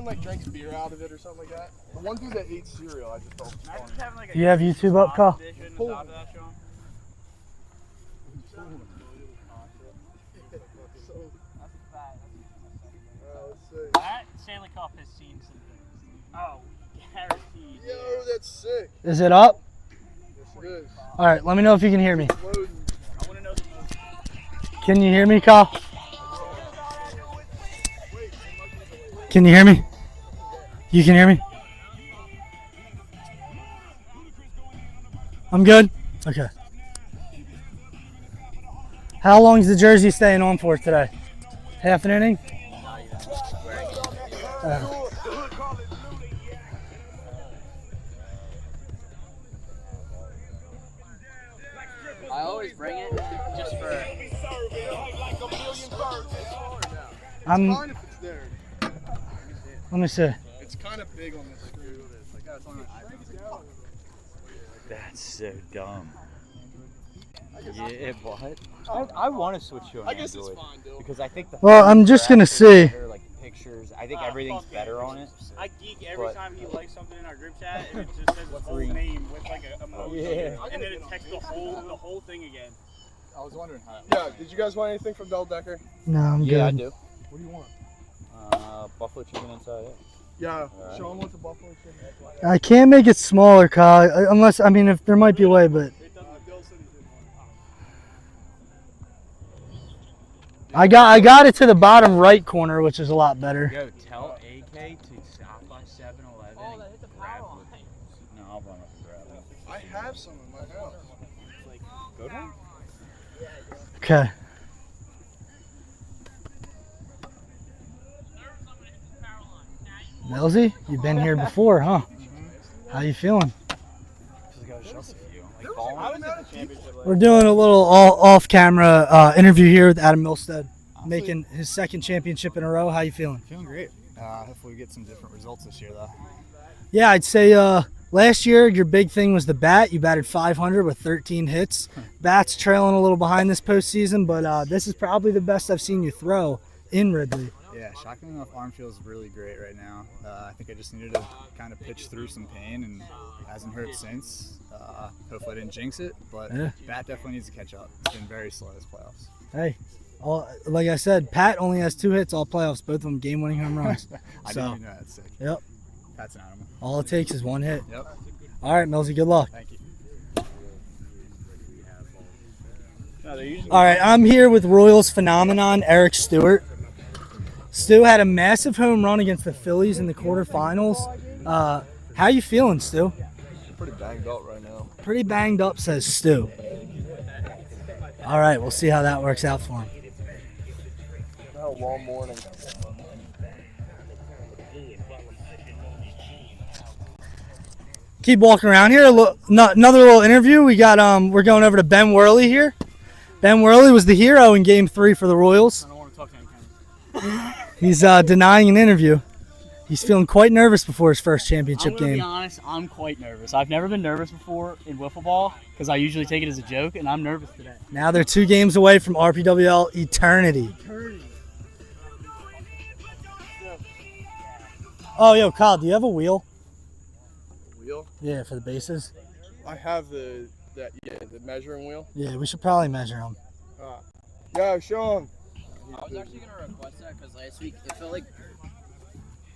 like drinks beer out of it or something like that. The one dude that ate cereal, I just felt. Do you have YouTube up, Kyle? That Stanley Cup has seen some things. Oh, guaranteed. Yo, that's sick. Is it up? Yes, it is. All right, let me know if you can hear me. I want to know the most. Can you hear me, Kyle? Can you hear me? You can hear me? I'm good? Okay. How long is the jersey staying on for today? Half an inning? I always bring it just for. Fine if it's there. Let me see. It's kind of big on this screw. That's so dumb. Yeah, what? I want to switch to an I guess Android it's fine, dude. because I think the. Well, I'm just gonna see. Better, like pictures. I think everything's better on it. I geek every time he likes something in our group chat, and it just says his whole name with like a emoji, and then it texts the whole thing again. I was wondering how. Yeah, did you guys want anything from Del Decker? No, I'm good. Yeah, I do. What do you want? Buffalo chicken inside it. Yeah, Sean wants a buffalo chicken. I can't make it smaller, Kyle, unless, I mean, if there might be a way, but. I got it to the bottom right corner, which is a lot better. Yo, tell AK to stop by 7-Eleven and grab it. No, I'll run up and grab it. I have some in my house. Go down. Okay. Millsy, you've been here before, huh? How you feeling? We're doing a little off-camera interview here with Adam Milstead, making his second championship in a row. How you feeling? Feeling great. Hopefully we get some different results this year, though. Yeah, I'd say last year your big thing was the bat. You batted 500 with 13 hits. Bat's trailing a little behind this postseason, but this is probably the best I've seen you throw in Ridley. Yeah, shockingly enough, arm feels really great right now. I think I just needed to kind of pitch through some pain, and it hasn't hurt since. Hopefully I didn't jinx it, but Yeah. bat definitely needs to catch up. It's been very slow this playoffs. Hey, like I said, Pat only has 2 hits all playoffs, both of them game-winning home runs. I So, didn't even know that's sick. Yep. That's an animal. All it takes is 1 hit. Yep. All right, Millsy, good luck. Thank you. All right, I'm here with Royals phenomenon, Eric Stewart. Stu had a massive home run against the Phillies in the quarterfinals. How you feeling, Stu? Pretty banged up right now. Pretty banged up, says Stu. All right, we'll see how that works out for him. Had a long morning. Keep walking around here. Another little interview. We got we're going over to Ben Worley here. Ben Worley was the hero in Game 3 for the Royals. I don't want to talk to him. He's denying an interview. He's feeling quite nervous before his first championship I'm gonna game. be honest, I'm quite nervous. I've never been nervous before in wiffle ball because I usually take it as a joke, and I'm nervous today. Now they're 2 games away from RPWL Eternity. Oh, yo, Kyle, do you have a wheel? Wheel? Yeah, for the bases. I have the measuring wheel. Yeah, we should probably measure them. Yeah, Sean. I was actually gonna request that because last week it felt like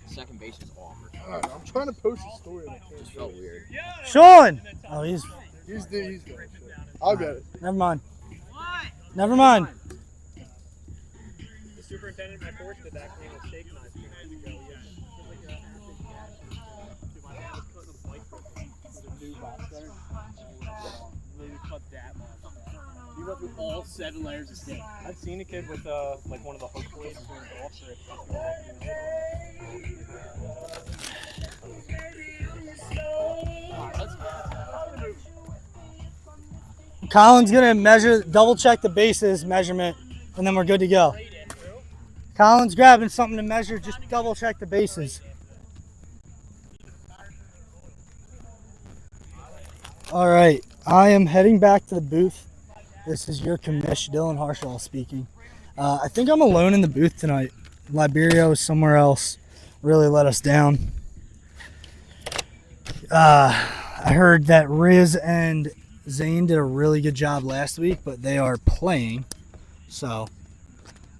second base was awkward. God, I'm trying to post a story. And I can't. It just felt weird. Sean! Oh, he's... He's doing shit. I'll get it. Never mind. Never mind. The superintendent at my course did that clean a steak knife 2 days ago. Cut that much. You went through all 7 layers of steak. I've seen a kid with like one of the hook blades doing golf strips. Colin's going to double check the bases measurement, and then we're good to go. Colin's grabbing something to measure, just double check the bases. All right, I am heading back to the booth. This is your commish, Dylan Harshall speaking. I think I'm alone in the booth tonight. Liberio is somewhere else. really let us down. I heard that Riz and Zane did a really good job last week, but they are playing, so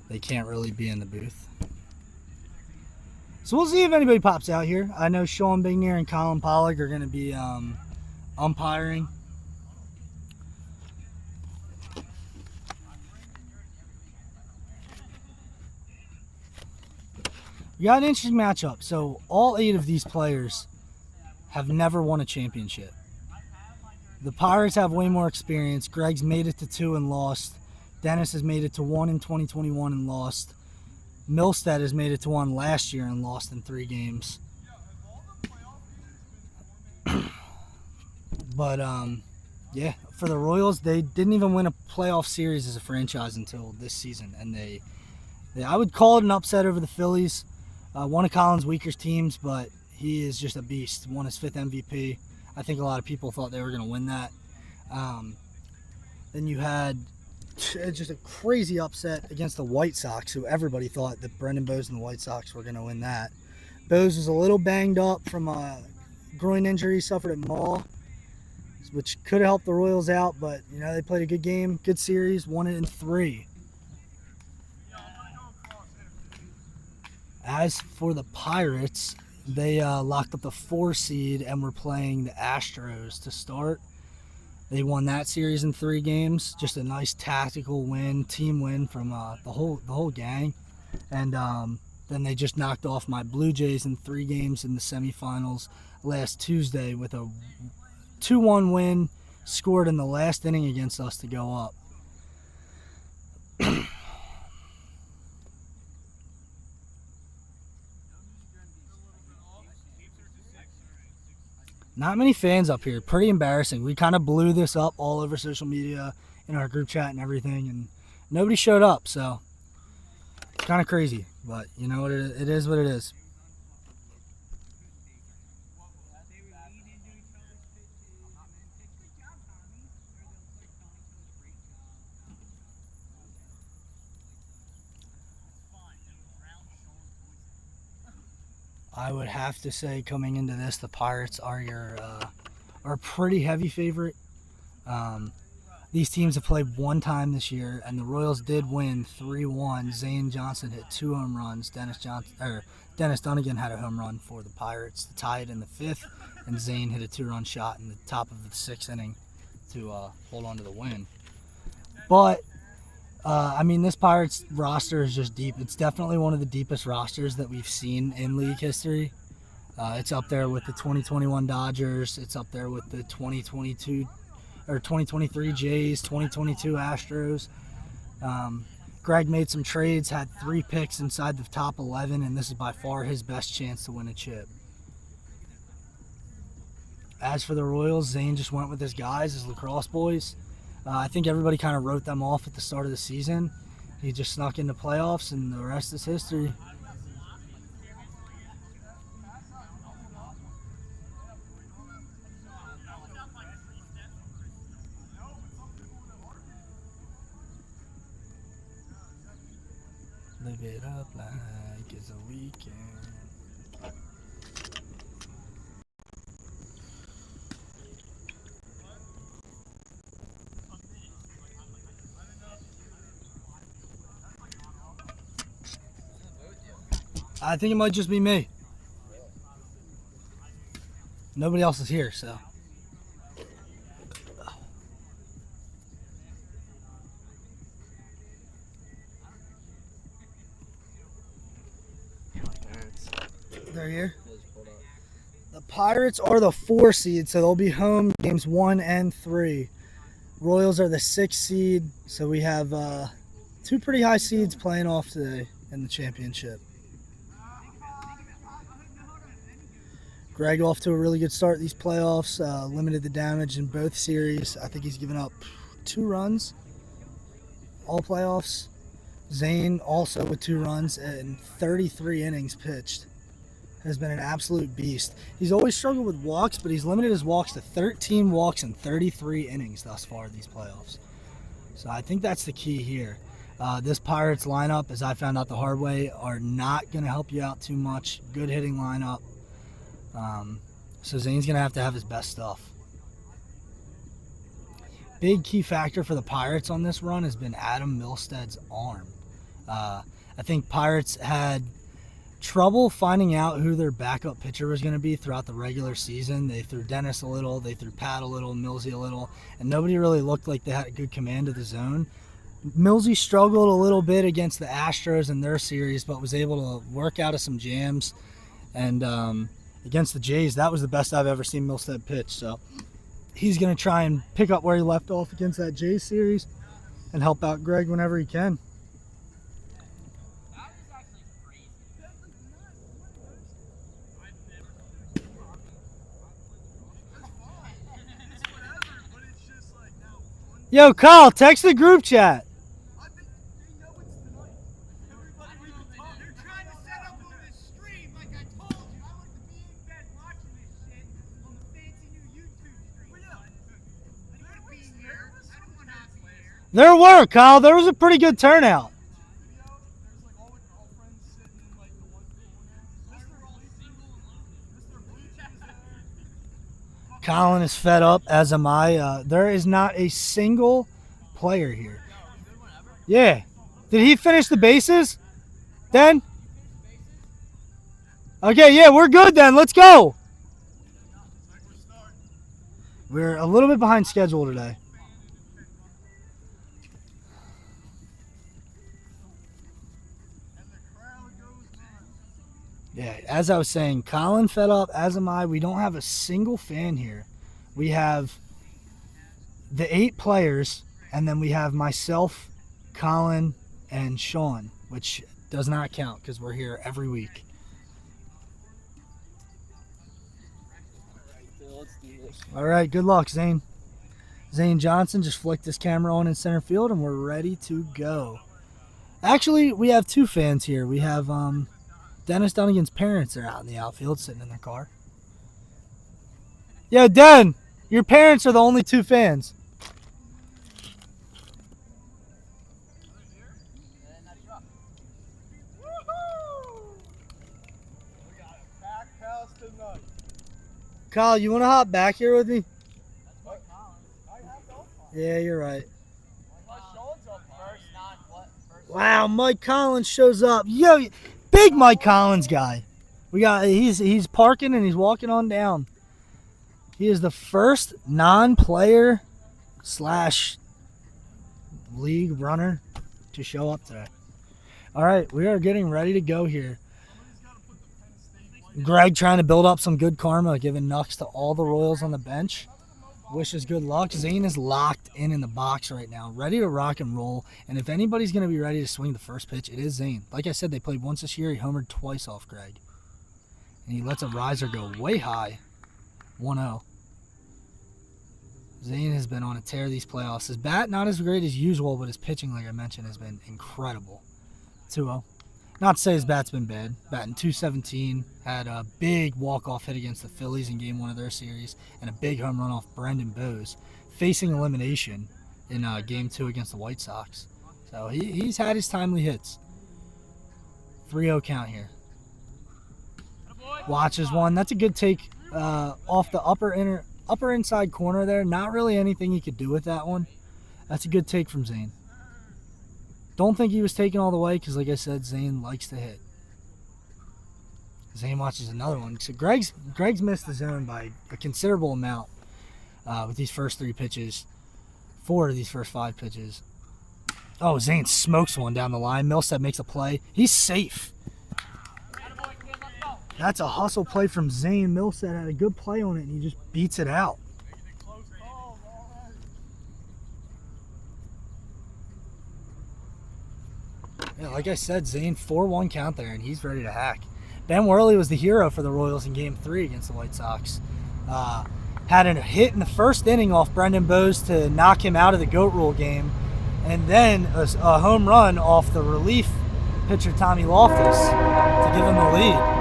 they can't really be in the booth. So we'll see if anybody pops out here. I know Sean Bignier and Colin Pollock are going to be umpiring. We got an interesting matchup. So all 8 of these players have never won a championship. The Pirates have way more experience. Greg's made it to 2 and lost. Dennis has made it to 1 in 2021 and lost. Milstead has made it to 1 last year and lost in 3 games. But yeah, for the Royals, they didn't even win a playoff series as a franchise until this season, and they I would call it an upset over the Phillies. One of Colin's weaker teams, but he is just a beast. Won his 5th MVP. I think a lot of people thought they were going to win that. Then you had just a crazy upset against the White Sox, who everybody thought that Brendan Bowes and the White Sox were going to win that. Bowes was a little banged up from a groin injury he suffered at Maul, which could have helped the Royals out, but you know, they played a good game, good series, won it in 3. As for the Pirates, they locked up the 4 seed and were playing the Astros to start. They won that series in 3 games. Just a nice tactical win, team win from the whole gang. And then they just knocked off my Blue Jays in 3 games in the semifinals last Tuesday with a 2-1 win, scored in the last inning against us to go up. Not many fans up here. Pretty embarrassing. We kind of blew this up all over social media, in our group chat and everything, and nobody showed up, so it's kind of crazy. But you know what? It is what it is. I would have to say, coming into this, the Pirates are a pretty heavy favorite. These teams have played 1 time this year, and the Royals did win 3-1. Zane Johnson hit 2 home runs. Dennis Dunnigan had a home run for the Pirates to tie it in the 5th, and Zane hit a 2-run shot in the top of the 6th inning to hold on to the win. But I mean, this Pirates roster is just deep. It's definitely one of the deepest rosters that we've seen in league history. It's up there with the 2021 Dodgers. It's up there with the 2022 or 2023 Jays, 2022 Astros. Greg made some trades, had 3 picks inside the top 11, and this is by far his best chance to win a chip. As for the Royals, Zane just went with his guys, his lacrosse boys. I think everybody kind of wrote them off at the start of the season. He just snuck into playoffs, and the rest is history. Live it up like it's a weekend. I think it might just be me. Nobody else is here, so. They're here. The Pirates are the 4 seed, so they'll be home games 1 and 3. Royals are the 6 seed, so we have 2 pretty high seeds playing off today in the championship. Greg off to a really good start these playoffs, limited the damage in both series. I think he's given up 2 runs all playoffs. Zane also with 2 runs and 33 innings pitched. Has been an absolute beast. He's always struggled with walks, but he's limited his walks to 13 walks and 33 innings thus far these playoffs. So I think that's the key here. This Pirates lineup, as I found out the hard way, are not going to help you out too much. Good hitting lineup. So Zane's going to have his best stuff. Big key factor for the Pirates on this run has been Adam Milstead's arm. I think Pirates had trouble finding out who their backup pitcher was going to be throughout the regular season. They threw Dennis a little, they threw Pat a little, Millsy a little, and nobody really looked like they had a good command of the zone. Millsy struggled a little bit against the Astros in their series, but was able to work out of some jams. And against the Jays, that was the best I've ever seen Milstead pitch. So he's going to try and pick up where he left off against that Jays series and help out Greg whenever he can. Yo, Kyle, text the group chat. There were, Kyle. There was a pretty good turnout. Colin is fed up, as am I. There is not a single player here. Yeah. Did he finish the bases? Then? Okay, yeah, we're good then. Let's go. We're a little bit behind schedule today. Yeah, as I was saying, Colin fed up, as am I. We don't have a single fan here. We have the 8 players, and then we have myself, Colin, and Sean, which does not count because we're here every week. All right, good luck, Zane. Zane Johnson just flicked his camera on in center field, and we're ready to go. Actually, we have 2 fans here. We have Dennis Dunnigan's parents are out in the outfield sitting in their car. Yo, Den, your parents are the only 2 fans. Kyle, you want to hop back here with me? Yeah, you're right. Wow, Mike Collins shows up. Yo, big Mike Collins guy. He's parking and he's walking on down. He is the first non-player / league runner to show up today. All right, we are getting ready to go here. Greg trying to build up some good karma, giving Nux to all the Royals on the bench. Wishes good luck. Zane is locked in the box right now, ready to rock and roll. And if anybody's going to be ready to swing the first pitch, it is Zane. Like I said, they played once this year. He homered twice off Greg. And he lets a riser go way high. 1-0. Zane has been on a tear these playoffs. His bat, not as great as usual, but his pitching, like I mentioned, has been incredible. 2-0. Not to say his bat's been bad. Batting .217, had a big walk-off hit against the Phillies in Game 1 of their series, and a big home run off Brendan Bowes, facing elimination in Game 2 against the White Sox. So he's had his timely hits. 3-0 count here. Watches one. That's a good take off the upper inside corner there. Not really anything he could do with that one. That's a good take from Zane. Don't think he was taken all the way because, like I said, Zane likes to hit. Zane watches another one. So Greg's missed the zone by a considerable amount with these first 3 pitches. 4 of these first 5 pitches. Oh, Zane smokes one down the line. Milstead makes a play. He's safe. That's a hustle play from Zane. Milstead had a good play on it, and he just beats it out. Yeah, like I said, Zane 4-1 count there, and he's ready to hack. Ben Worley was the hero for the Royals in Game 3 against the White Sox. Had a hit in the first inning off Brendan Bowes to knock him out of the GOAT rule game, and then a home run off the relief pitcher Tommy Loftus to give him the lead.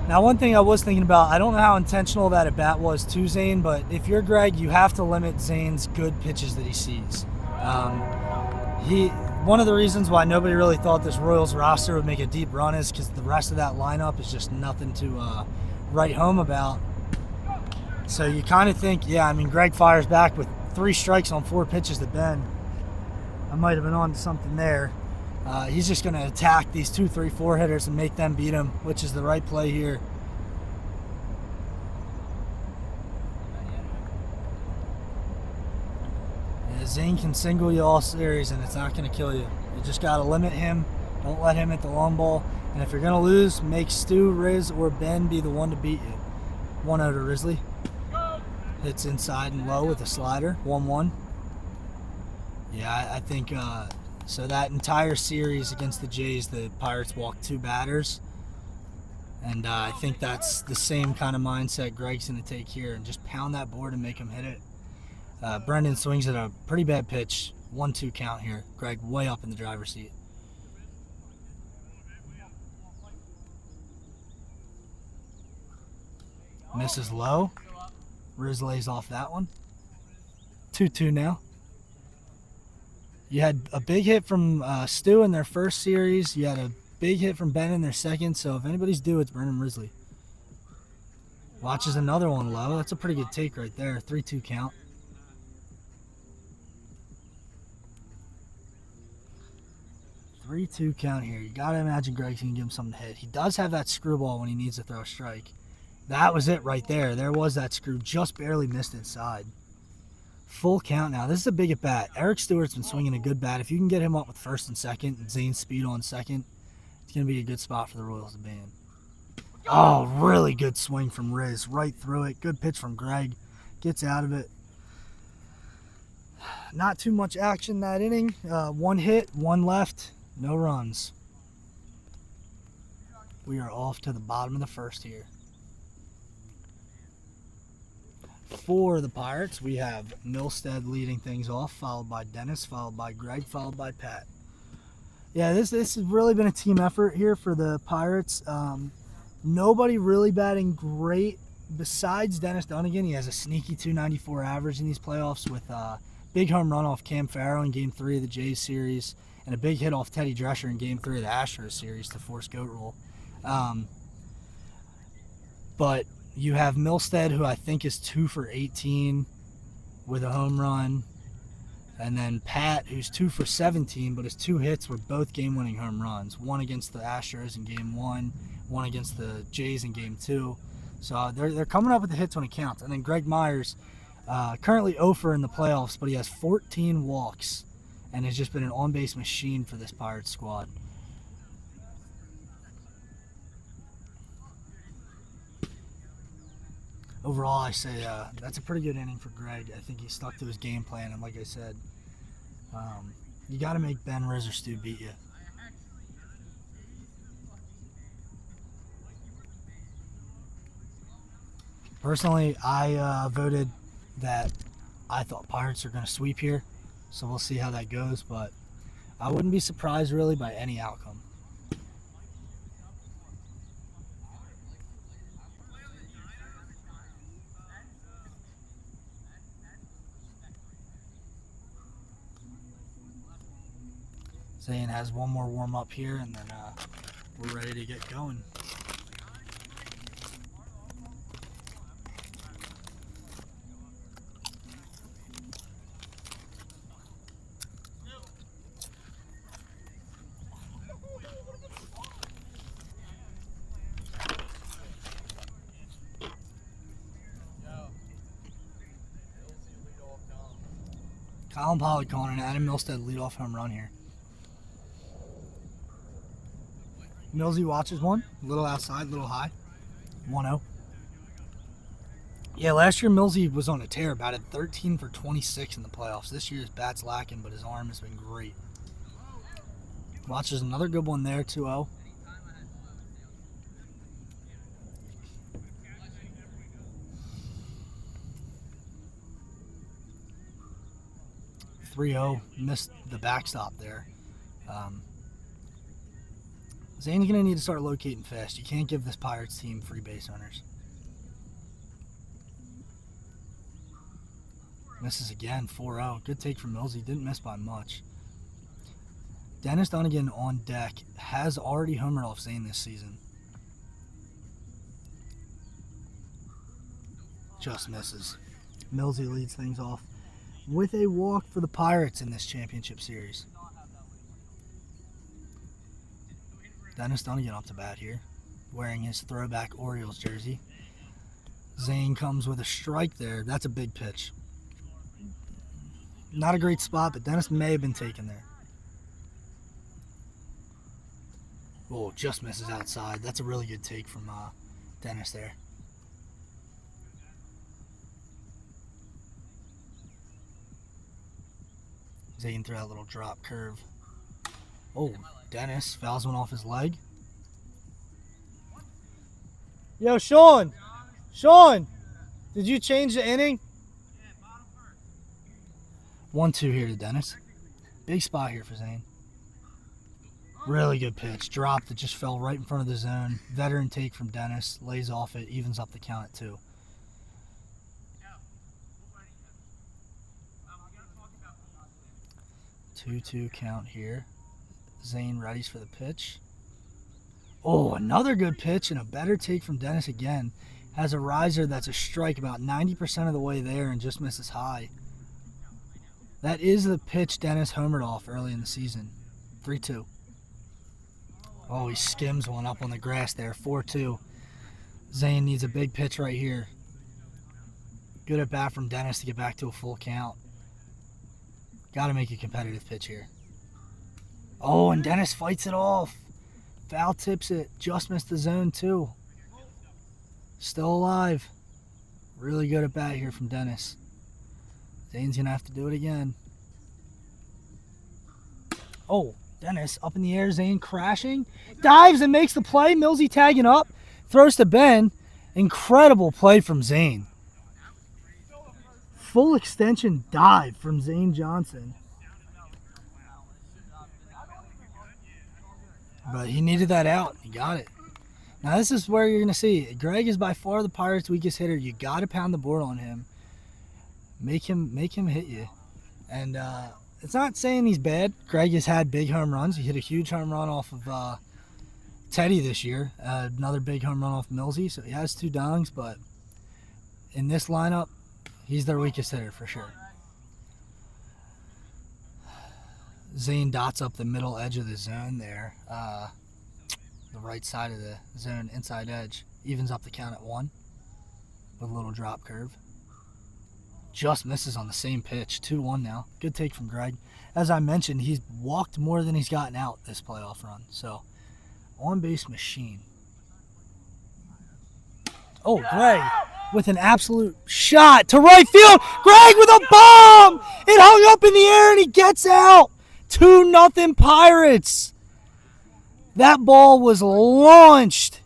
Now, one thing I was thinking about, I don't know how intentional that at bat was to Zane, but if you're Greg, you have to limit Zane's good pitches that he sees. One of the reasons why nobody really thought this Royals roster would make a deep run is because the rest of that lineup is just nothing to write home about. So you kind of think, yeah, I mean, Greg fires back with 3 strikes on 4 pitches to Ben. I might have been on to something there. He's just going to attack these 2, 3, 4 hitters and make them beat him, which is the right play here. Yeah, Zane can single you all series and it's not going to kill you. You just got to limit him. Don't let him hit the long ball. And if you're going to lose, make Stu, Riz, or Ben be the one to beat you. 1-0 to Risley. Hits inside and low with a slider. 1-1. Yeah, I think so. That entire series against the Jays, the Pirates walked 2 batters. And I think that's the same kind of mindset Greg's going to take here and just pound that board and make him hit it. Brendan swings at a pretty bad pitch. 1-2 count here. Greg way up in the driver's seat. Misses low. Riz lays off that one. 2-2 now. You had a big hit from Stu in their first series. You had a big hit from Ben in their second. So if anybody's due, it's Brendan Risley. Watches another one low. That's a pretty good take right there. 3-2 count. Three-two count here. You got to imagine Greg's going to give him something to hit. He does have that screwball when he needs to throw a strike. That was it right there. There was that screw. Just barely missed inside. Full count now. This is a big at bat. Eric Stewart's been swinging a good bat. If you can get him up with first and second and Zane's speed on second, it's going to be a good spot for the Royals to be in. Oh, really good swing from Riz. Right through it. Good pitch from Greg. Gets out of it. Not too much action that inning. 1 hit, 1 left. No runs. We are off to the bottom of the first here. For the Pirates, we have Milstead leading things off, followed by Dennis, followed by Greg, followed by Pat. Yeah, this has really been a team effort here for the Pirates. Nobody really batting great besides Dennis Dunnigan. He has a sneaky 294 average in these playoffs with a big home run off Cam Farrow in Game 3 of the Jays series and a big hit off Teddy Drescher in Game 3 of the Astros series to force goat rule. But you have Milstead, who I think is 2 for 18 with a home run. And then Pat, who's 2 for 17, but his 2 hits were both game-winning home runs. One against the Astros in Game 1, one against the Jays in Game 2. So they're coming up with the hits when it counts. And then Greg Myers, currently 0 for in the playoffs, but he has 14 walks and has just been an on-base machine for this Pirates squad. Overall, I say that's a pretty good inning for Greg. I think he stuck to his game plan, and like I said, you got to make Ben, Riz, or Stu beat you. Personally, I voted that I thought Pirates are going to sweep here, so we'll see how that goes, but I wouldn't be surprised really by any outcome. Zane has one more warm-up here, and then we're ready to get going. Colin Pollard calling an Adam Milstead leadoff home run here. Millsy watches one. A little outside, a little high. 1-0. Yeah, last year Millsy was on a tear, batted 13 for 26 in the playoffs. This year his bat's lacking, but his arm has been great. Watches another good one there, 2-0. Missed the backstop there. Zane's going to need to start locating fast. You can't give this Pirates team free base runners. Misses again, 4-0. Good take from Millsy. Didn't miss by much. Dennis Dunnigan on deck has already homered off Zane this season. Just misses. Millsy leads things off with a walk for the Pirates in this championship series. Dennis Dunnigan up to bat here, wearing his throwback Orioles jersey. Zane comes with a strike there. That's a big pitch. Not a great spot, but Dennis may have been taken there. Oh, just misses outside. That's a really good take from Dennis there. Zane threw that little drop curve. Oh, Dennis fouls one off his leg. Yo, Sean! Sean! Did you change the inning? 1-2 here to Dennis. Big spot here for Zane. Really good pitch. Dropped it, just fell right in front of the zone. Veteran take from Dennis. Lays off it, evens up the count at 2. 2-2 count here. Zane readies for the pitch. Oh, another good pitch and a better take from Dennis again. Has a riser that's a strike about 90% of the way there and just misses high. That is the pitch Dennis homered off early in the season. 3-2. Oh, he skims one up on the grass there. 4-2. Zane needs a big pitch right here. Good at bat from Dennis to get back to a full count. Got to make a competitive pitch here. Oh, and Dennis fights it off. Foul tips it. Just missed the zone, too. Still alive. Really good at bat here from Dennis. Zane's going to have to do it again. Oh, Dennis up in the air. Zane crashing. Dives and makes the play. Millsy tagging up. Throws to Ben. Incredible play from Zane. Full extension dive from Zane Johnson. But he needed that out. He got it. Now this is where you're going to see. Greg is by far the Pirates' weakest hitter. You got to pound the board on him. Make him hit you. And it's not saying he's bad. Greg has had big home runs. He hit a huge home run off of Teddy this year. Another big home run off Millsy. So he has 2 dongs. But in this lineup, he's their weakest hitter for sure. Zane dots up the middle edge of the zone there. The right side of the zone, inside edge. Evens up the count at 1 with a little drop curve. Just misses on the same pitch. 2-1 now. Good take from Greg. As I mentioned, he's walked more than he's gotten out this playoff run. So, on-base machine. Oh, Greg with an absolute shot to right field. Greg with a bomb! It hung up in the air and he gets out. 2-0 Pirates. That ball was launched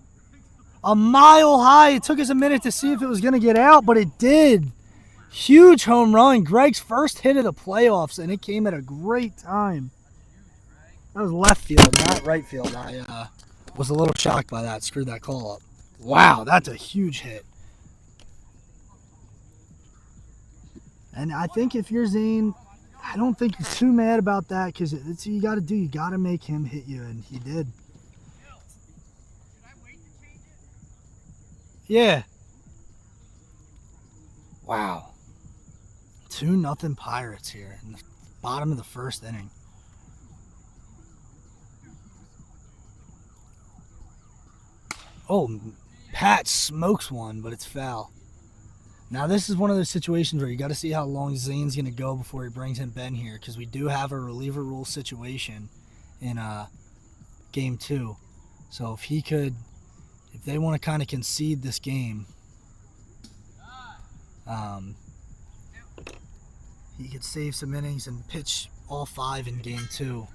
a mile high. It took us a minute to see if it was going to get out, but it did. Huge home run. Greg's first hit of the playoffs, and it came at a great time. That was left field, not right field. I was a little shocked by that. Screwed that call up. Wow, that's a huge hit. And I think if you're Zane, I don't think you're too mad about that because it's what you got to do. You got to make him hit you, and he did. Yeah. Wow. 2-0 Pirates here in the bottom of the first inning. Oh, Pat smokes one, but it's foul. Now this is one of those situations where you got to see how long Zane's going to go before he brings in Ben here, because we do have a reliever rule situation in game 2. So if they want to kind of concede this game, he could save some innings and pitch all 5 in game 2.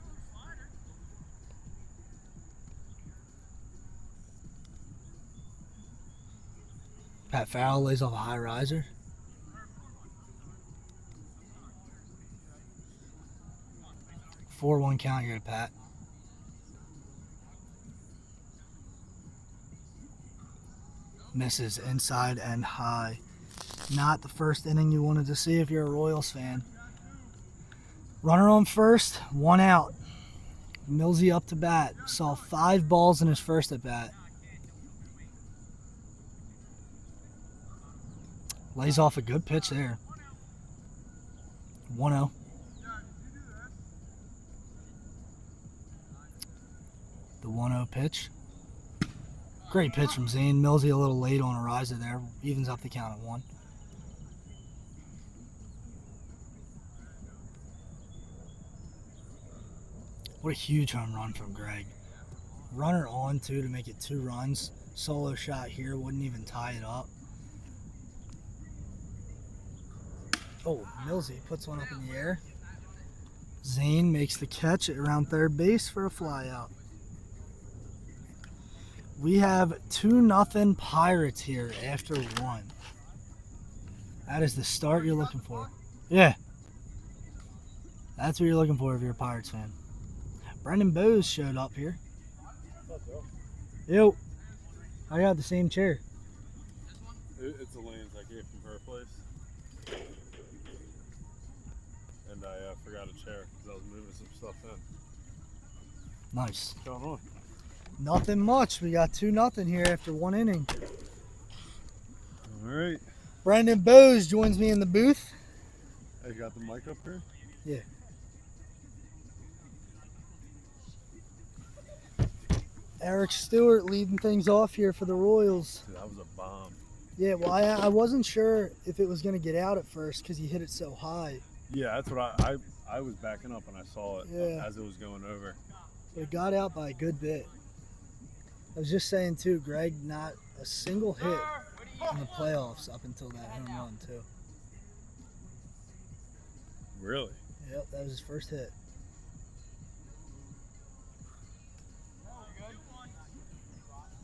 Pat Farrell lays off a high riser. – 4-1 count here to Pat. Misses inside and high. Not the first inning you wanted to see if you're a Royals fan. Runner on first, 1 out. Millsy up to bat. Saw 5 balls in his first at bat. Lays off a good pitch there. 1-0. The 1-0 pitch. Great pitch from Zane. Millsy a little late on a riser there. Evens up the count at 1. What a huge home run from Greg. Runner on, too, to make it 2 runs. Solo shot here. Wouldn't even tie it up. Oh, Millsy puts one up in the air. Zane makes the catch at around third base for a fly out. We have 2-0 Pirates here after 1. That is the start you're looking for. Yeah. That's what you're looking for if you're a Pirates fan. Brendan Bowes showed up here. Yo. I got the same chair. It's Elaine's. I gave from her place. And I forgot a chair because I was moving some stuff in. Nice. What's going on? Nothing much. We got 2-0 here after 1 inning. All right. Brendan Bowes joins me in the booth. Hey, you got the mic up here? Yeah. Eric Stewart leading things off here for the Royals. Dude, that was a bomb. Yeah, well, I wasn't sure if it was going to get out at first because he hit it so high. Yeah, that's what I was backing up and I saw it as it was going over. But it got out by a good bit. I was just saying, too, Greg, not a single hit in the playoffs up until that home run, too. Really? Yep, that was his first hit.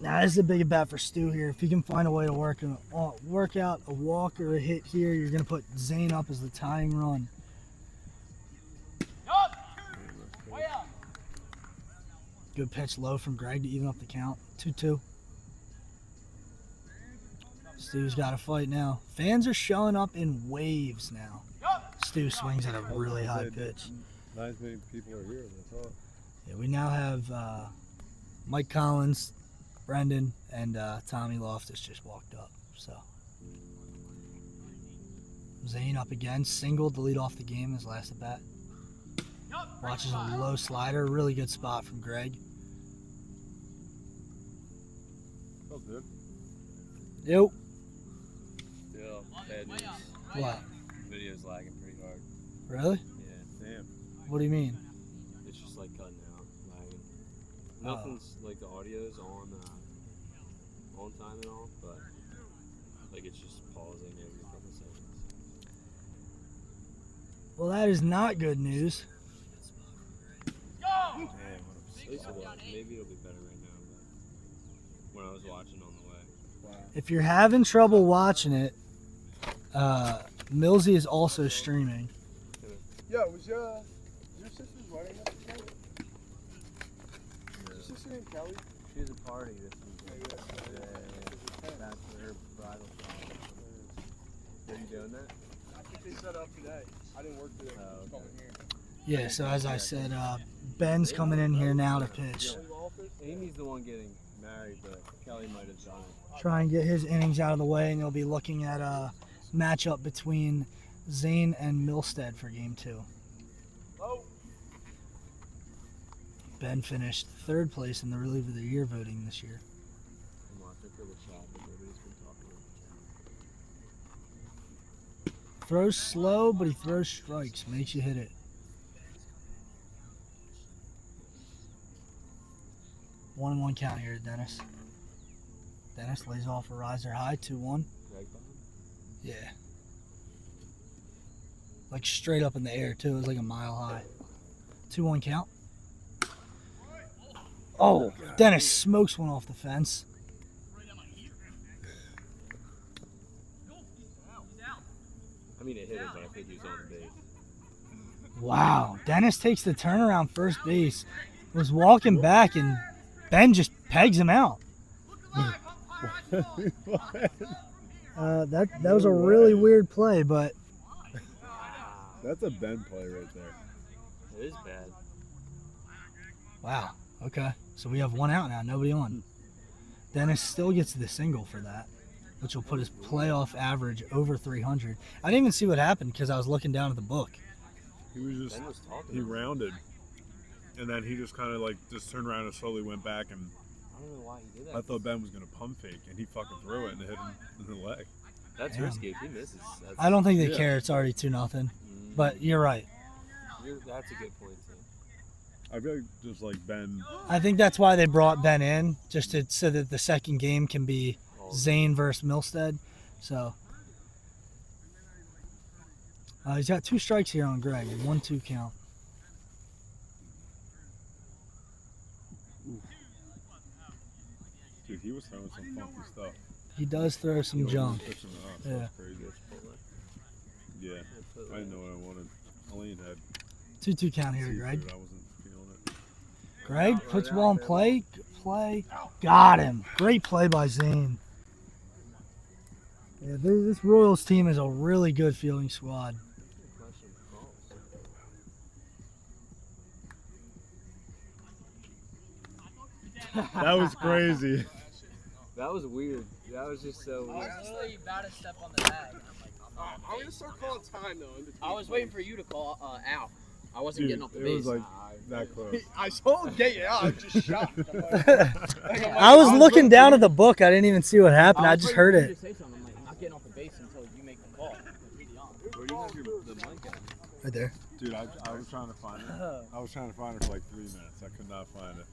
Now, this is a big at bat for Stu here. If he can find a way to work out a walk or a hit here, you're going to put Zane up as the tying run. Good pitch low from Greg to even up the count. 2-2. Stu's got to fight now. Fans are showing up in waves now. Stu swings at a really high pitch. Not as many people are here, that's all. Yeah, we now have Mike Collins, Brendan, and Tommy Loftus just walked up. So Zane up again, singled to lead off the game his last at bat. Watches a low slider, really good spot from Greg. Felt good. Yep. Still, bad news. What? Video's lagging pretty hard. Really? Yeah, Damn. What do you mean? it's just like cutting out, lagging. Oh. Nothing's like the audio's on time and all, but like it's just pausing every couple seconds. Well, that is not good news. Damn, at least it was. Maybe it'll be better right now, but when I was watching on the way. If you're having trouble watching it, Millsy is also streaming. Yeah, was your sister's wedding up tonight? Your sister named Kelly? She has a party this weekend. That's her bridal shower. Are you doing that? I think they set up today. I didn't work today. Oh, okay. Coming here. Yeah, so as I said, Ben's coming in here now to pitch. Amy's the one getting married, but Kelly might have done it. Try and get his innings out of the way, and they'll be looking at a matchup between Zane and Milstead for game 2. Ben finished 3rd place in the Reliever of the Year voting this year. I'm watching for the shot, but nobody's been talking about the Throws slow, but he throws strikes. Makes you hit it. 1-1 count here, Dennis. Dennis lays off a riser high, 2-1. Greg Bond? Yeah. Like straight up in the air, too. It was like a mile high. 2-1 count. Oh, Dennis smokes one off the fence. I mean, it hit him, but I think he was on the base. Wow. Dennis takes the turnaround first base. Was walking back, and Ben just pegs him out. That was a really weird play, but That's a Ben play right there. It is bad. Wow. Okay. So we have one out now. Nobody on. Dennis still gets the single for that, which will put his playoff average over 300. I didn't even see what happened because I was looking down at the book. He was just Ben was talking. he rounded, and then he just kind of like just turned around and slowly went back, and I don't know why he did that. I thought Ben was gonna pump fake, and he fucking threw it and hit him in the leg. That's Damn. risky. If he misses, that's, I don't think they Yeah. care. It's already 2-0. But you're right. That's a good point too. I feel like just like Ben. I think that's why they brought Ben in, just to, so that the second game can be Zane versus Milstead. So he's got 2 strikes here on Greg. 1-2 count. Dude, he was throwing some funky stuff. He does throw some junk. Pitching it up, Yeah. that's crazy. Yeah, I didn't know what I wanted. Elaine had 2-2 count here, Greg. seafood. I wasn't feeling it. Greg puts ball in play. Good play. Got him. Great play by Zane. Yeah, this Royals team is a really good fielding squad. That was crazy. That was weird. That was just so weird. Honestly, about to step on the bag. And I'm like, I'm gonna start calling time though. In between I was waiting for you to call out. I wasn't Dude, getting off the it base. was like that close. I told him get you out. I'm just shocked. I was looking down at the book. I didn't even see what happened. I just heard it. To say something. I'm like, I'm not getting off the base until you make the call. Where do you have the mic at? Right there. Dude, I was trying to find it. I was trying to find it for like 3 minutes. I could not find it.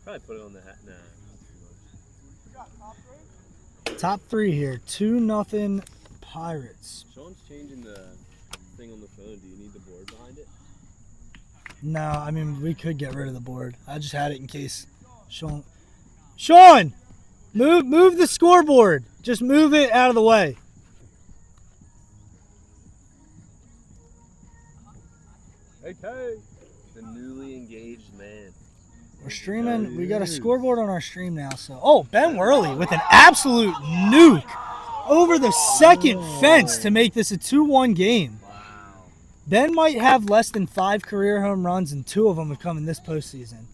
Probably put it on the hat. Nah. Top 3 here. 2-0 Pirates. Sean's changing the thing on the phone. Do you need the board behind it? No, I mean, we could get rid of the board. I just had it in case Sean. Move the scoreboard. Just move it out of the way. Okay. The newly engaged man. We're streaming. We got a scoreboard on our stream now. So, Ben Worley with an absolute nuke over the second fence to make this a 2-1 game. Wow. Ben might have less than 5 career home runs, and 2 of them have come in this postseason.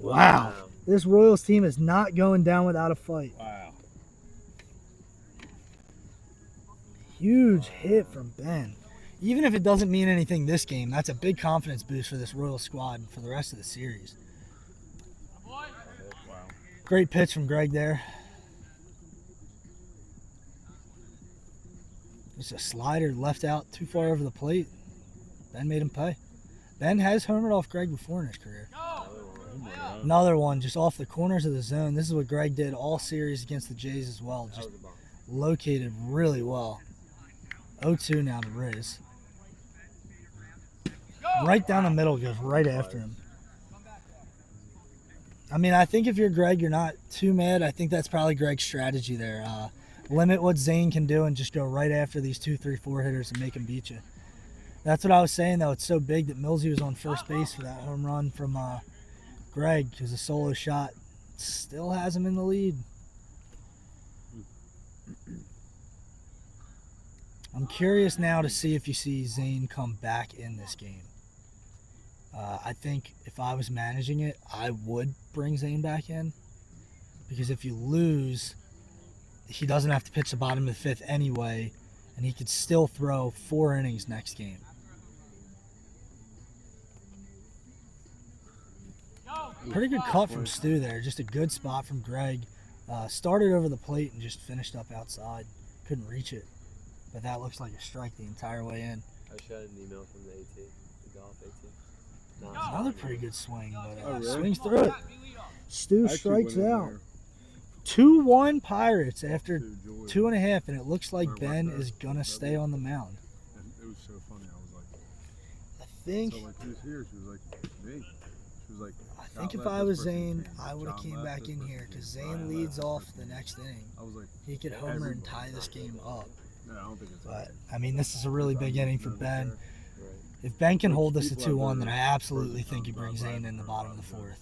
Wow. This Royals team is not going down without a fight. Wow. Huge hit from Ben. Even if it doesn't mean anything this game, that's a big confidence boost for this Royals squad for the rest of the series. Wow. Great pitch from Greg there. Just a slider left out too far over the plate. Ben made him pay. Ben has homered off Greg before in his career. Another one just off the corners of the zone. This is what Greg did all series against the Jays as well. Just located really well. 0-2 now to Riz. Right down the middle, goes right after him. I mean, I think if you're Greg, you're not too mad. I think that's probably Greg's strategy there. Limit what Zane can do and just go right after these 2, 3, 4 hitters and make them beat you. That's what I was saying, though. It's so big that Millsy was on first base for that home run from Greg, because a solo shot still has him in the lead. I'm curious now to see if you see Zane come back in this game. I think if I was managing it, I would bring Zane back in, because if you lose, he doesn't have to pitch the bottom of the 5th anyway, and he could still throw 4 innings next game. Pretty good cut from Stu there. Just a good spot from Greg. Started over the plate and just finished up outside. Couldn't reach it. But that looks like a strike the entire way in. I shot an email from the AT, the golf AT. No, Another pretty good swing, but really? swings through it. Stu I actually strikes went in out. there 2-1 Pirates after to Julia, 2.5, and it looks like Or Ben what, is going to stay on the mound. and it was so funny. I was like, I think so like, who's here? She was like, me. She was like, I think if I was Zane, I would have came back in here, because Zane leads off the next inning. I was like, He could homer and tie this game up. no, I don't think it's. But, I mean, this is a really big inning for Ben. right. If Ben can hold this to 2-1, then I absolutely think he brings Zane in the bottom of the 4th.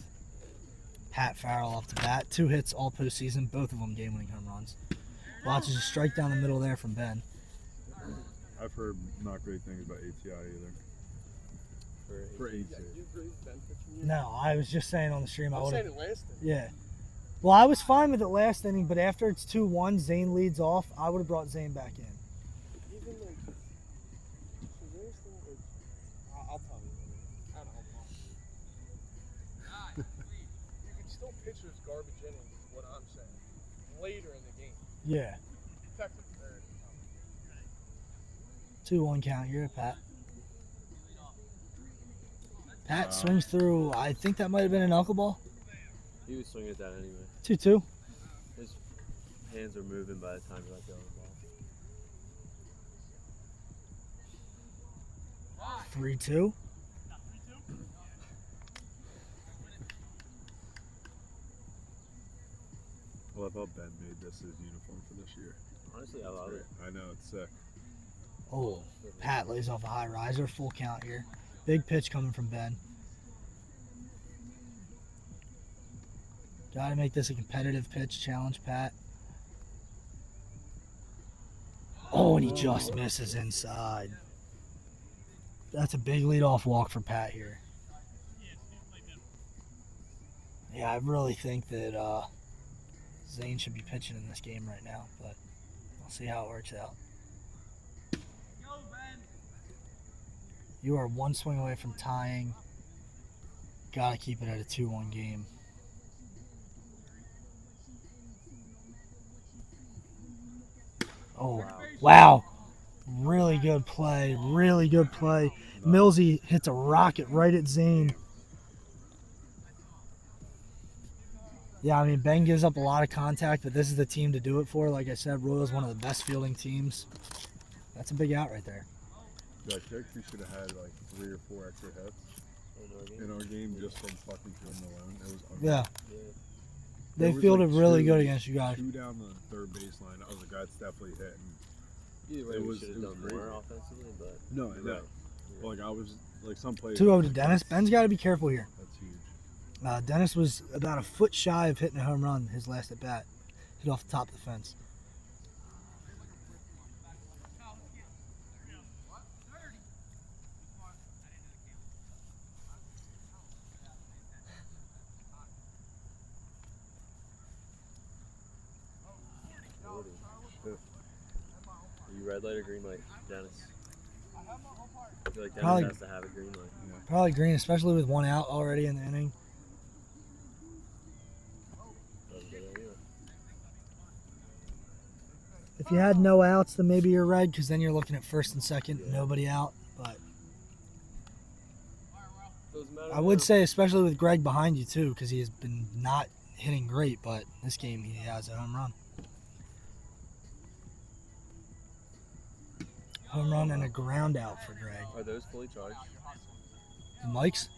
Pat Farrell off the bat. 2 hits all postseason, both of them game-winning home runs. Watches a strike down the middle there from Ben. I've heard not great things about ATI either. for for 8 Yeah, series. you agree with Ben pitching you? No, I was just saying on the stream I I'm would saying have. it last inning. Yeah. Well, I was fine with it last inning, but after it's 2-1, Zane leads off. I would have brought Zane back in. Even like, so last inning, like, I'll tell you. I don't know. You can still pitch those garbage innings, is what I'm saying. Later in the game. Yeah. Technically, there. 2-1 count here, Pat. Pat swings through. I think that might have been a knuckleball. He was swinging at that anyway. 2-2. His hands were moving by the time he let go of the ball. 3-2. Well, I thought Ben made this his uniform for this year. Honestly, I love it. I know, it's sick. Oh, Pat lays off a high riser. Full count here. Big pitch coming from Ben. Got to make this a competitive pitch. Challenge, Pat. Oh, and he just misses inside. That's a big leadoff walk for Pat here. Yeah, I really think that Zane should be pitching in this game right now, but we'll see how it works out. You are one swing away from tying. Got to keep it at a 2-1 game. Oh, wow. Really good play. Really good play. Millsy hits a rocket right at Zane. Yeah, I mean, Ben gives up a lot of contact, but this is the team to do it for. Like I said, Royals one of the best fielding teams. That's a big out right there. I think we should have had like 3 or 4 extra hits in our game just from fucking him alone. It was unreal. Yeah. There They was, fielded like, really two- good against you guys. 2 down the third baseline. I was like, that's definitely hit. And Either way, It we was- should it have was done crazy. more offensively, but no, I know. Right. Like I was like some plays. 2-0 to Dennis. Ben's got to be careful here. That's huge. Dennis was about a foot shy of hitting a home run his last at bat. Hit off the top of the fence. Are you red light or green light, Dennis? I feel like Dennis Probably- has to have a green light. Probably green, especially with one out already in the inning. Doesn't get it anyway. If you had no outs, then maybe you're red, because then you're looking at first and second, nobody out. But Doesn't matter I would now. say, especially with Greg behind you too, because he has been not hitting great, but this game he has a home run. Home run and a ground out for Greg. Are those fully charged? The Mike's,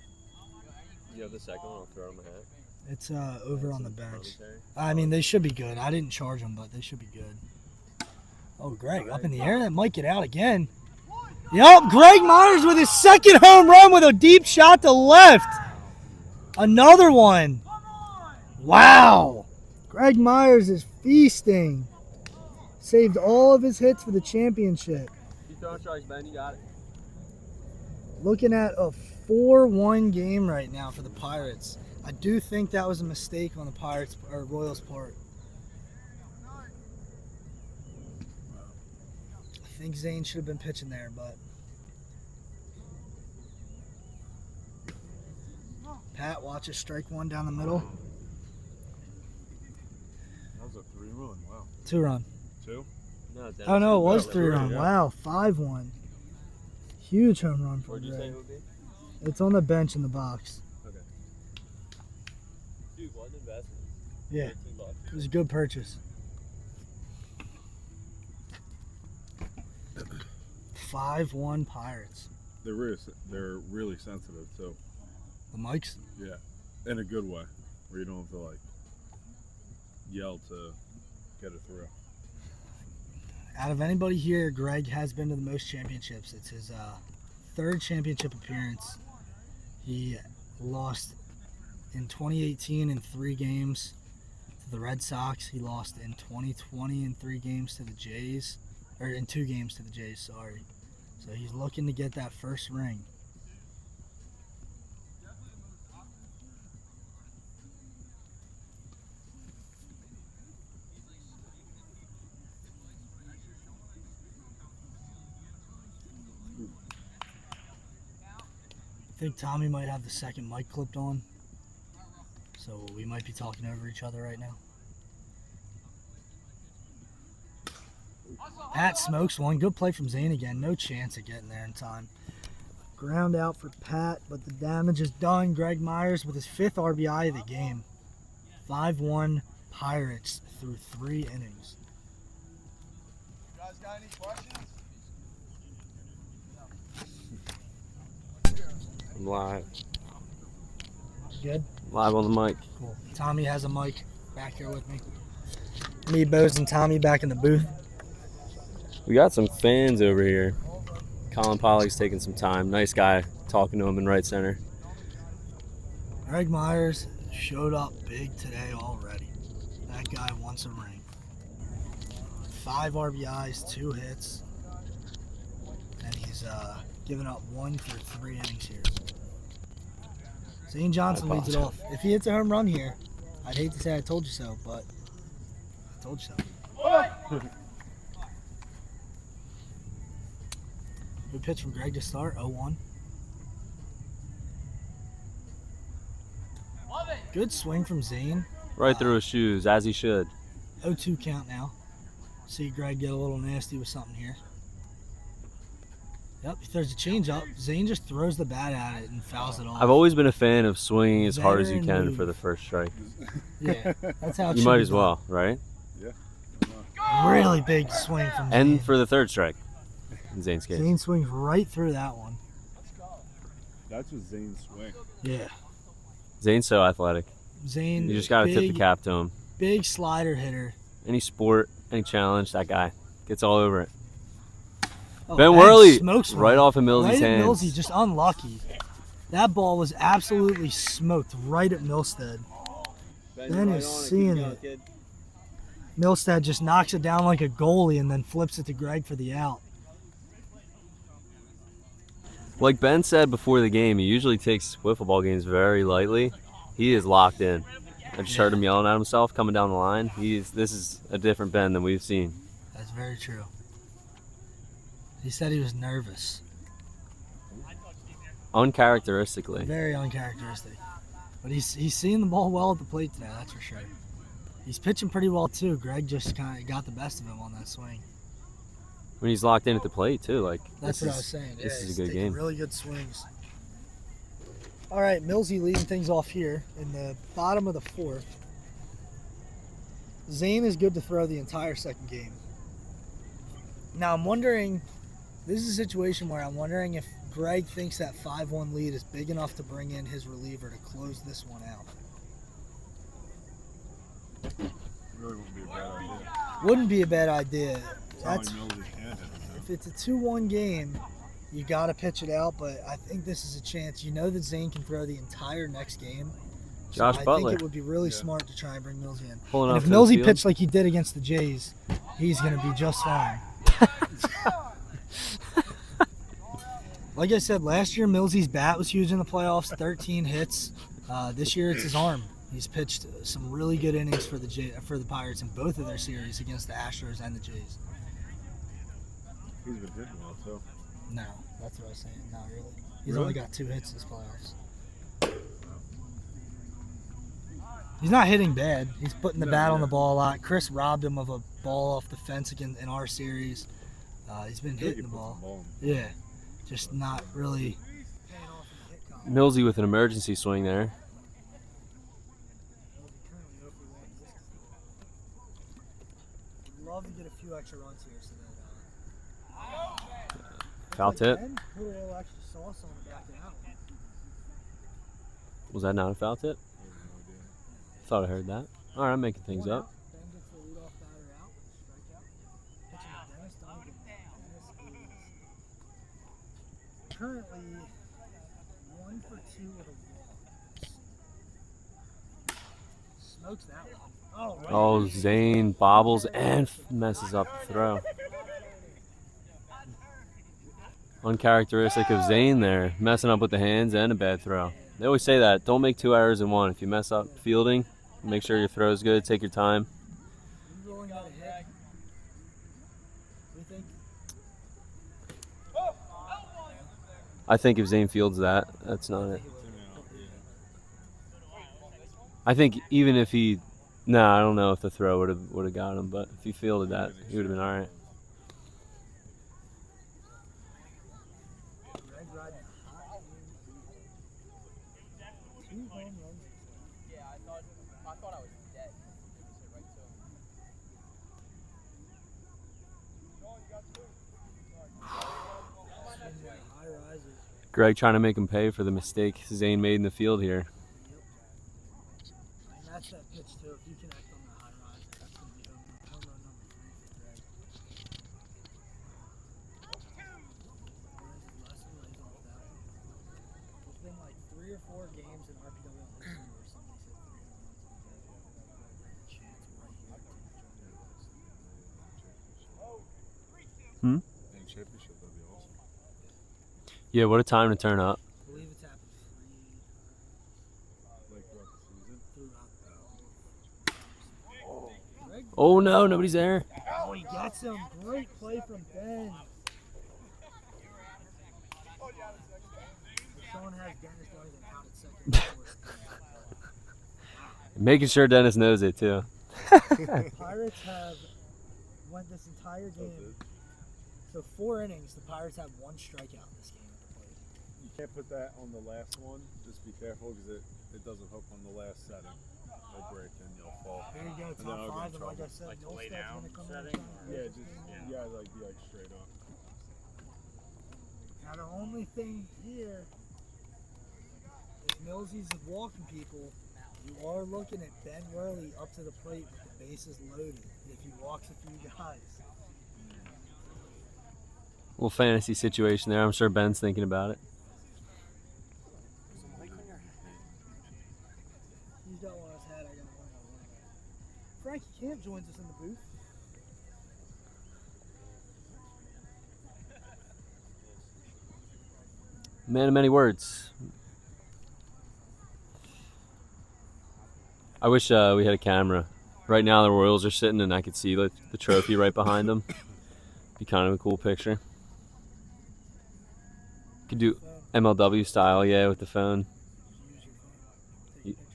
You have the second one. I'll throw him a hat. it's over on the bench. Commentary. I mean, they should be good. I didn't charge them, but they should be good. Oh, Greg, up in the air. That might get out again. Yup, Greg Myers with his second home run with a deep shot to left. Another one. Wow. Greg Myers is feasting. Saved all of his hits for the championship. Keep throwing strikes, Ben. You got it. Looking at a 4-1 game right now for the Pirates. I do think that was a mistake on the Pirates or Royals' part. I think Zane should have been pitching there, but Pat watches strike one down the middle. That was a 3-run. Wow. 2-run. 2? No, Dennis. Oh no, it was Yeah, 3-run. yeah. Wow, 5-1. Huge home run for Where'd you say Greg. it would be? It's on the bench in the box. Dude, what an investment. Yeah, 13 bucks. it was a good purchase. 5-1 Pirates. They're really sensitive too. The Mikes? Yeah, in a good way, where you don't have to like yell to get it through. Out of anybody here, Greg has been to the most championships. It's his third championship appearance. He lost in 2018 in 3 games to the Red Sox. He lost in 2020 in 3 games to the Jays, or in 2 games to the Jays, sorry. So he's looking to get that first ring. think Tommy might have the second mic clipped on, so we might be talking over each other right now. Pat smokes one. Good play from Zane again. No chance of getting there in time. Ground out for Pat, but the damage is done. Greg Myers with his 5th RBI of the game. 5-1 Pirates through 3 innings. You guys got any questions? I'm live. Good? Live on the mic. Cool. Tommy has a mic back here with me. Me, Bose, and Tommy back in the booth. We got some fans over here. Colin Pollock's taking some time. Nice guy, talking to him in right center. Greg Myers showed up big today already. That guy wants a ring. 5 RBIs, 2 hits, and he's given up 1 through 3 innings here. Zane Johnson leads it off. If he hits a home run here, I'd hate to say I told you so, but I told you so. Good pitch from Greg to start, 0-1. Good swing from Zane. Right through his shoes, as he should. 0-2 count now. See Greg get a little nasty with something here. Yep, he throws a changeup. Zane just throws the bat at it and fouls it off. I've always been a fan of swinging as hard as you Veteran can move. for the first strike. Yeah, that's how it You should might be as done. well, right? Really big swing from Zane. And for the 3rd strike, in Zane's case. Zane swings right through that one. That's just Zane's swing. Yeah. Zane's so athletic. Zane, You just got to tip the big- cap to him. Big slider hitter. Any sport, any challenge, that guy gets all over it. Oh, Ben and Worley, smokes one. right off of Millsy's Right at hands. Millsy, just unlucky. That ball was absolutely smoked right at Milstead. Ben is seeing it. Milstead just knocks it down like a goalie and then flips it to Greg for the out. Like Ben said before the game, he usually takes wiffle ball games very lightly. He is locked in. I just heard him yelling at himself coming down the line. This is a different Ben than we've seen. That's very true. He said he was nervous. Uncharacteristically. Very uncharacteristic. But he's seeing the ball well at the plate today, that's for sure. He's pitching pretty well too. Greg just kind of got the best of him on that swing. When he's locked in at the plate too, like That's this what I is- was saying. This Yeah, is he's a good taking game. really good swings. All right, Millsy leading things off here in the bottom of the 4th. Zane is good to throw the entire second game. Now I'm wondering, this is a situation where I'm wondering if Greg thinks that 5-1 lead is big enough to bring in his reliever to close this one out. Really wouldn't be a bad idea. Wouldn't be a bad idea. That's Tommy Millsy can hit it. if it's a 2-1 game, you got to pitch it out, but I think this is a chance. You know that Zane can throw the entire next game. So Josh I Butler. think it would be really Yeah. smart to try and bring Millsy in. Pulling And off if to the Millsy field. pitched like he did against the Jays, he's going to be just fine. Like I said, last year Millsy's bat was huge in the playoffs, 13 hits. This year it's his arm. He's pitched some really good innings for the Pirates in both of their series against the Astros and the Jays. He's been hitting well, too. No, that's what I was saying. Not really. He's Really? only got 2 hits this playoffs. He's not hitting bad. He's putting the No, bat on yeah. the ball a lot. Chris robbed him of a ball off the fence again in our series. He's been I think hitting he the puts ball. in. Yeah, just not really. Millsy with an emergency swing there. Love to get a few extra runs here, so that. Foul tip. Put a little extra sauce on the back of that one. Was that not a foul tip? Thought I heard that. All right, I'm making things up. Ben gets the leadoff batter out, strikeout. Pitching to Dennis Donovan. Dennis is currently 1 for 2 with a walk. Smokes that one. Oh, right. Oh, Zane bobbles and messes up the throw. Uncharacteristic of Zane there, messing up with the hands and a bad throw. They always say that. Don't make 2 errors in one. If you mess up fielding, make sure your throw's good. Take your time. You rolling that ahead? What do you think? I think if Zane fields that, that's not it. I think even if he, I don't know if the throw would have got him, but if he fielded that, he would have been all right. Yeah, I thought I was dead. Right to Greg trying to make him pay for the mistake Zane made in the field here. And that's that pitch too. If you connect on the high rise, that's going to be home run number 3 for Greg. There's been like 3 or 4 games in RPW history where somebody's hit 3 home runs on the chance right here. And championship, that'd be awesome. Yeah, what a time to turn up. I believe it's happened 3 Like throughout the season. throughout Greg, Oh no, nobody's there. oh, he gets him. Great play from Ben. Someone has Dennis don't even count at second before. Making sure Dennis knows it too. Pirates have went this entire game. So 4 innings, the Pirates have 1 strikeout in this game at the plate. You can't put that on the last one. Just be careful because it doesn't hook on the last setting. It'll break and you'll fall. There you go, And then I'll top 5, get in and like I trouble. said, Like the no lay step's down gonna come setting? in. Yeah, just you gotta like be like straight up. Now the only thing here, if Millsy's walking people, you are looking at Ben Worley up to the plate with the bases loaded. If he walks a few guys. Little fantasy situation there. I'm sure Ben's thinking about it. He's got one on his head, I got one on my leg. Frankie Camp joins us in the booth. Man of many words. I wish we had a camera. Right now the Royals are sitting and I could see the trophy right behind them. Be kind of a cool picture. Could do MLW style, yeah, with the phone.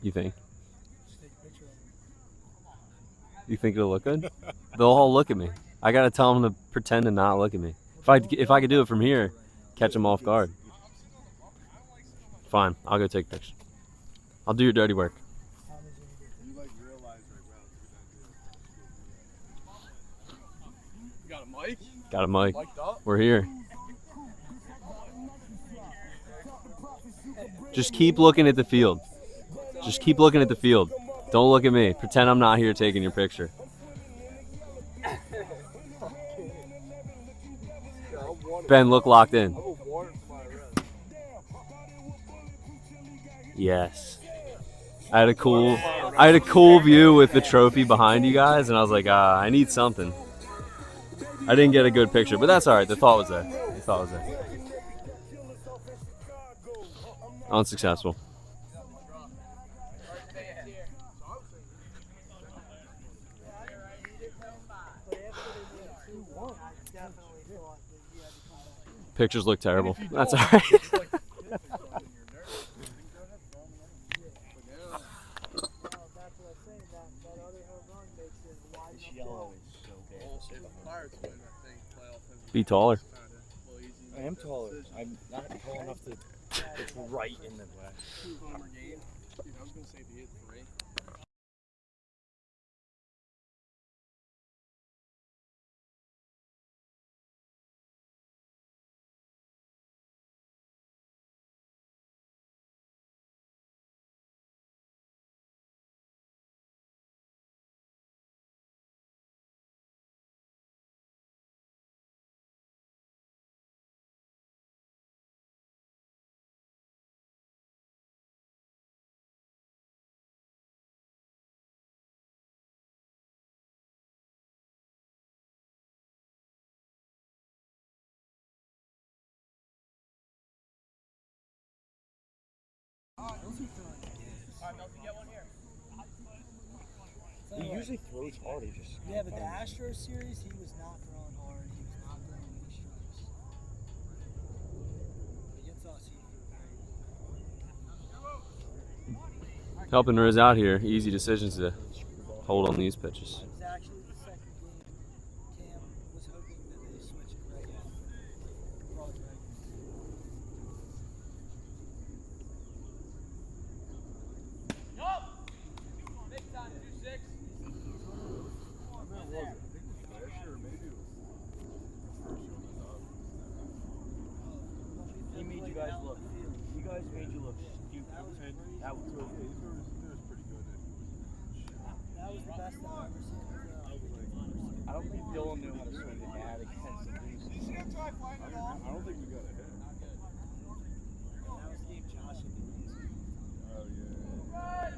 You think? Just take a picture of him. You think it'll look good? They'll all look at me. I gotta tell them to pretend to not look at me. If I could do it from here, catch them off guard. Fine, I'll go take a picture. I'll do your dirty work. You like realize right You got a mic? Got a mic. Mic'd up? We're here. Just keep looking at the field. Just keep looking at the field. Don't look at me. Pretend I'm not here taking your picture. Ben, look locked in. Yes. I had a cool view with the trophy behind you guys, and I was like, I need something. I didn't get a good picture, but that's all right. The thought was there. The thought was there. Unsuccessful. Pictures look terrible. That's all right. Be taller. I am taller. I'm not tall enough to. It's right in the way. 200 games. Dude, I was gonna say if he hit 3. He usually throws hard. He just. Yeah, but the Astros series, he was not throwing hard. He was not throwing any strikes. Against us, Helping Riz out here. Easy decisions to hold on these pitches. It was actually the second game. Cam was hoping that they switched Greg out. Brought Greg in. He made you guys look. You guys made you look stupid. That was It was pretty good. That was the best I've ever seen. I don't think Dylan knew how to swing the bat against the Breezes. I don't think we got a hit. That was the game Josh hit the Breeze. Oh, yeah.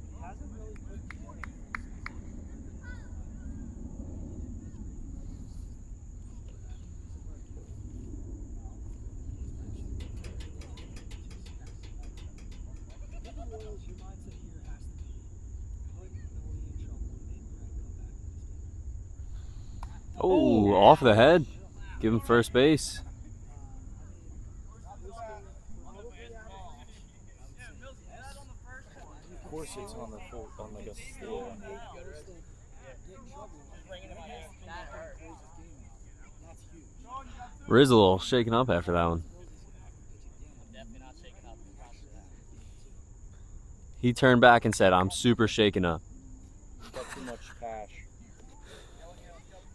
He hasn't really put together. Your mindset here has to be put Millie in trouble and make Greg come back this game. Oh, off the head. Give him first base. Of course it's on the full, on like a steal. Riz a little shaken up after that one. He turned back and said, I'm super shaken up. Got too much cash.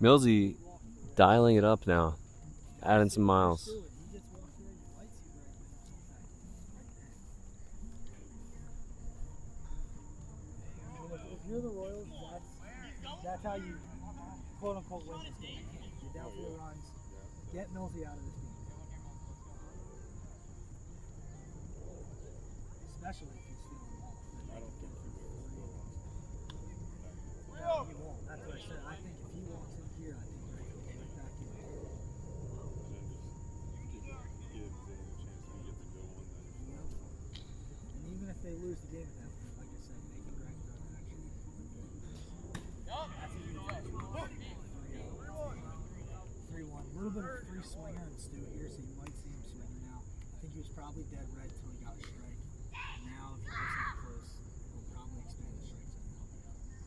Millsy dialing it up now. Adding some miles. If you're the Royals, that's how you quote unquote win this game. Get down for the runs, get Millsy out of this game. Especially if he's stealing the ball. I don't think he will. No, he won't. That's what I said. I think if he walks in here, I think Greg will get back in. And even if they lose the game at that point, like I said, making Greg throw an action. That's a huge action. 3-1. A little bit of free swinger and Stewart here, so you might see him swinging now. I think he was probably dead red until he got a strike. Now, if he gets up close, he'll probably expand the strike zone and help you out.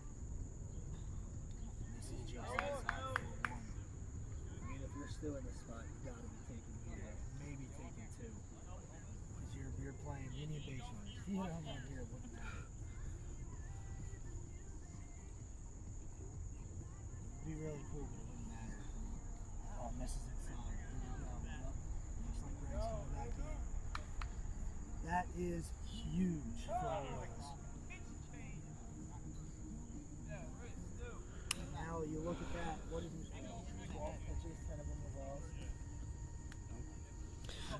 This is just outside 4-1. I mean, if you're still in this spot, you got to be taking here, maybe taking 2. Because you're playing, you need base runners. If you hit a home run here, it wouldn't matter. It'd be really cool, but it wouldn't matter. Oh, misses inside. Here we go. Yep. Looks like Greg's coming back in. That is huge for the Royals. And now you look at that. What did he throw? 12 pitches, 10 of them were balls.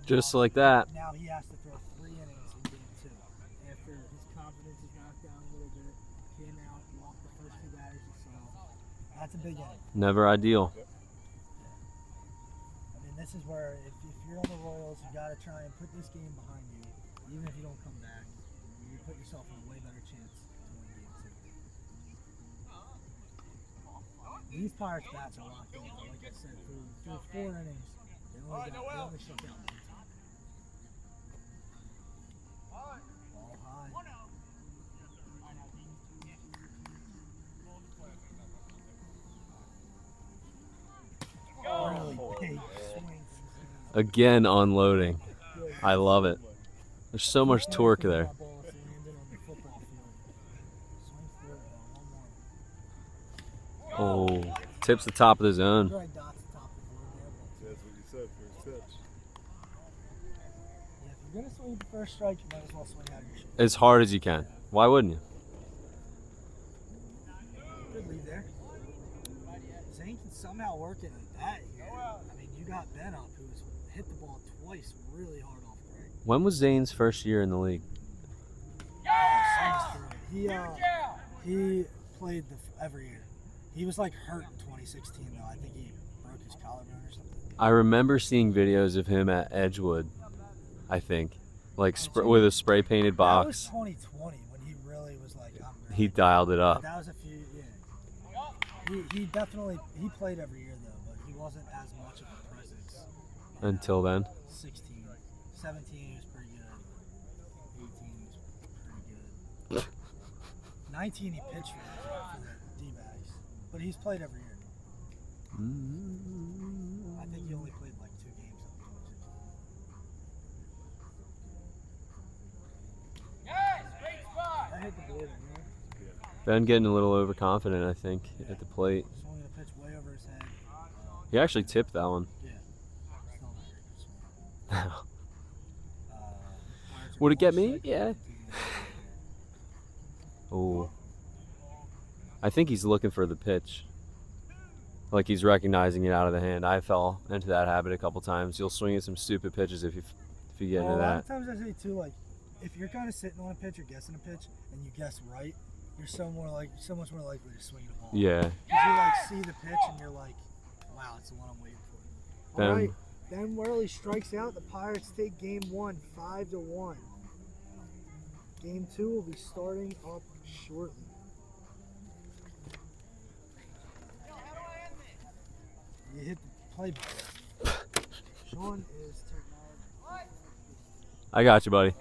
Just like that. Now he has to throw 3 innings in game 2. After his confidence is knocked down a little bit, came out, walked the first 2 batters he saw. That's a big inning. Never ideal. I mean, this is where if you're on the Royals, you got to try and put this game behind you. Even if you don't come back, you put yourself in a way better chance to win game 2. These Pirates bats are locked in. Like I said, through 4 innings, they only shut down 1 time. Ball high. Really big swings. Again unloading. I love it. There's so much torque there. Oh, tips the top of the zone. That's what you said, first pitch. Yeah, if you're going to swing at the first strike, you might as well swing out of your shoulder. As hard as you can. Why wouldn't you? Good lead there. Zane can somehow work it like that here. I mean, you got Ben up, who's hit the ball twice really hard off Greg. When was Zane's first year in the league? He played every year. He was like hurt in 2016 though. I think he broke his collarbone or something. I remember seeing videos of him at Edgewood, I think. Like with a spray painted box. That was 2020 when he really was like, I'm great. He dialed it up. That was a few, yeah. He definitely, he played every year though, but he wasn't as much of a presence. Until then. 16, 17 he was pretty good. 19 he pitched for the D-backs, but he's played every year. I think he only played like 2 games. I hit the border, you know? Ben getting a little overconfident, I think, at the plate. Just only gonna pitch way over his head. He actually tipped that one. Yeah. Still not very good swing. Would it get me? Yeah. Oh. I think he's looking for the pitch. Like he's recognizing it out of the hand. I fell into that habit a couple times. You'll swing at some stupid pitches if you get into A lot that. of times I say too, like if you're kind of sitting on a pitch or guessing a pitch and you guess right, you're so much more likely to swing the ball. Yeah. Because you like see the pitch and you're like, wow, it's the one I'm waiting for. All right, Ben Worley strikes out. The Pirates take game 1, 5-1. Game 2 will be starting up shortly. You hit the play button. Sean is technology. I got you, buddy.